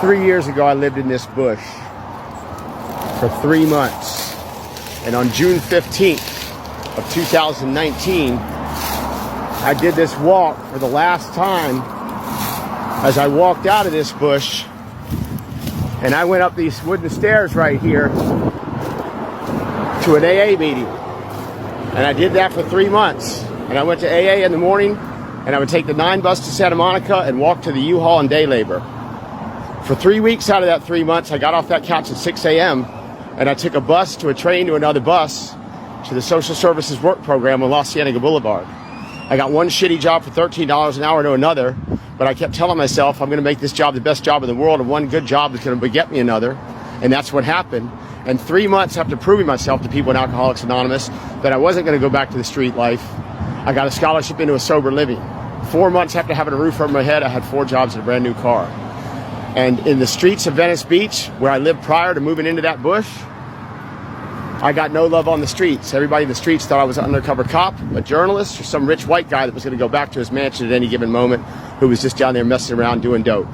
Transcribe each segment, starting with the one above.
3 years ago, I lived in this bush for 3 months. And on June 15th of 2019, I did this walk for the last time. As I walked out of this bush, and I went up these wooden stairs right here to an AA meeting. And I did that for 3 months. And I went to AA in the morning, and I would take the 9 bus to Santa Monica and walk to the U-Haul and day labor. For 3 weeks out of that 3 months, I got off that couch at 6 a.m. and I took a bus to a train to another bus to the social services work program on La Cienega Boulevard. I got one shitty job for $13 an hour to another, but I kept telling myself I'm going to make this job the best job in the world, and one good job is going to beget me another, and that's what happened. And 3 months after proving myself to people in Alcoholics Anonymous that I wasn't going to go back to the street life, I got a scholarship into a sober living. 4 months after having a roof over my head, I had 4 jobs and a brand new car. And in the streets of Venice Beach, where I lived prior to moving into that bush, I got no love on the streets. Everybody in the streets thought I was an undercover cop, a journalist, or some rich white guy that was going to go back to his mansion at any given moment who was just down there messing around doing dope.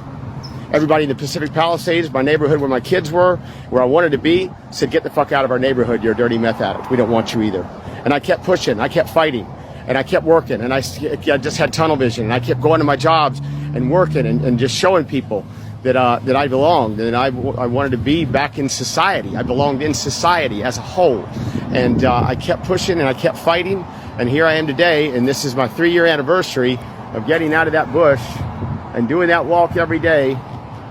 Everybody in the Pacific Palisades, my neighborhood where my kids were, where I wanted to be, said, get the fuck out of our neighborhood, you're a dirty meth addict. We don't want you either. And I kept pushing, I kept fighting, and I kept working, and I just had tunnel vision, and I kept going to my jobs and working and just showing people that I belonged, and I wanted to be back in society. I belonged in society as a whole. And I kept pushing and I kept fighting, and here I am today, and this is my 3-year anniversary of getting out of that bush and doing that walk every day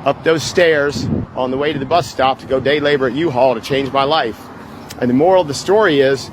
up those stairs on the way to the bus stop to go day labor at U-Haul to change my life. And the moral of the story is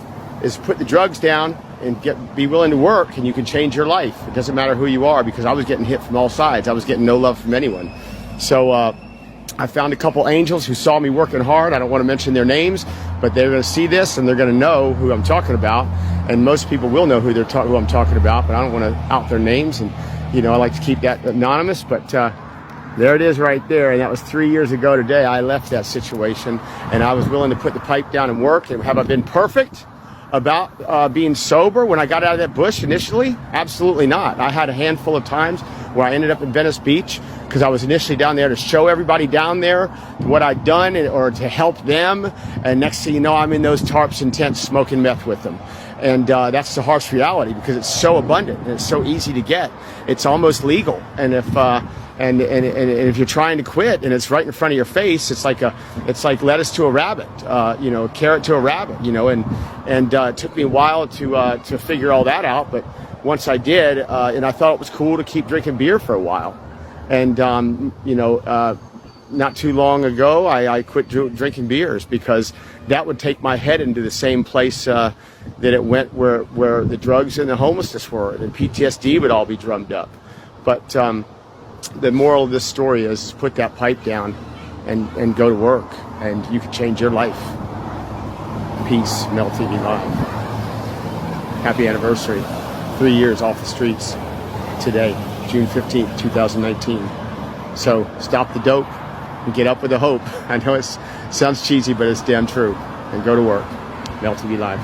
put the drugs down and be willing to work, and you can change your life. It doesn't matter who you are, because I was getting hit from all sides. I was getting no love from anyone. So I found a couple angels who saw me working hard. I don't want to mention their names, but they're going to see this and they're going to know who I'm talking about. And most people will know who I'm talking about, but I don't want to out their names. And, you know, I like to keep that anonymous, but there it is right there. And that was 3 years ago today. I left that situation, and I was willing to put the pipe down and work. And have I been perfect about being sober when I got out of that bush initially? Absolutely not. I had a handful of times where I ended up in Venice Beach because I was initially down there to show everybody down there what I'd done or to help them. And next thing you know, I'm in those tarps and tents smoking meth with them. And that's the harsh reality, because it's so abundant and it's so easy to get. It's almost legal. And if and if you're trying to quit and it's right in front of your face, it's like lettuce to a rabbit, a carrot to a rabbit, and it took me a while to figure all that out. But once I did, and I thought it was cool to keep drinking beer for a while. And, not too long ago, I quit drinking beers because that would take my head into the same place that it went where the drugs and the homelessness were, and PTSD would all be drummed up. But the moral of this story is put that pipe down and go to work, and you can change your life. Peace, Mel TV Live. Happy anniversary. 3 years off the streets today, June 15th, 2019. So stop the dope and get up with the hope. I know it sounds cheesy, but it's damn true. And go to work. Mel TV Live.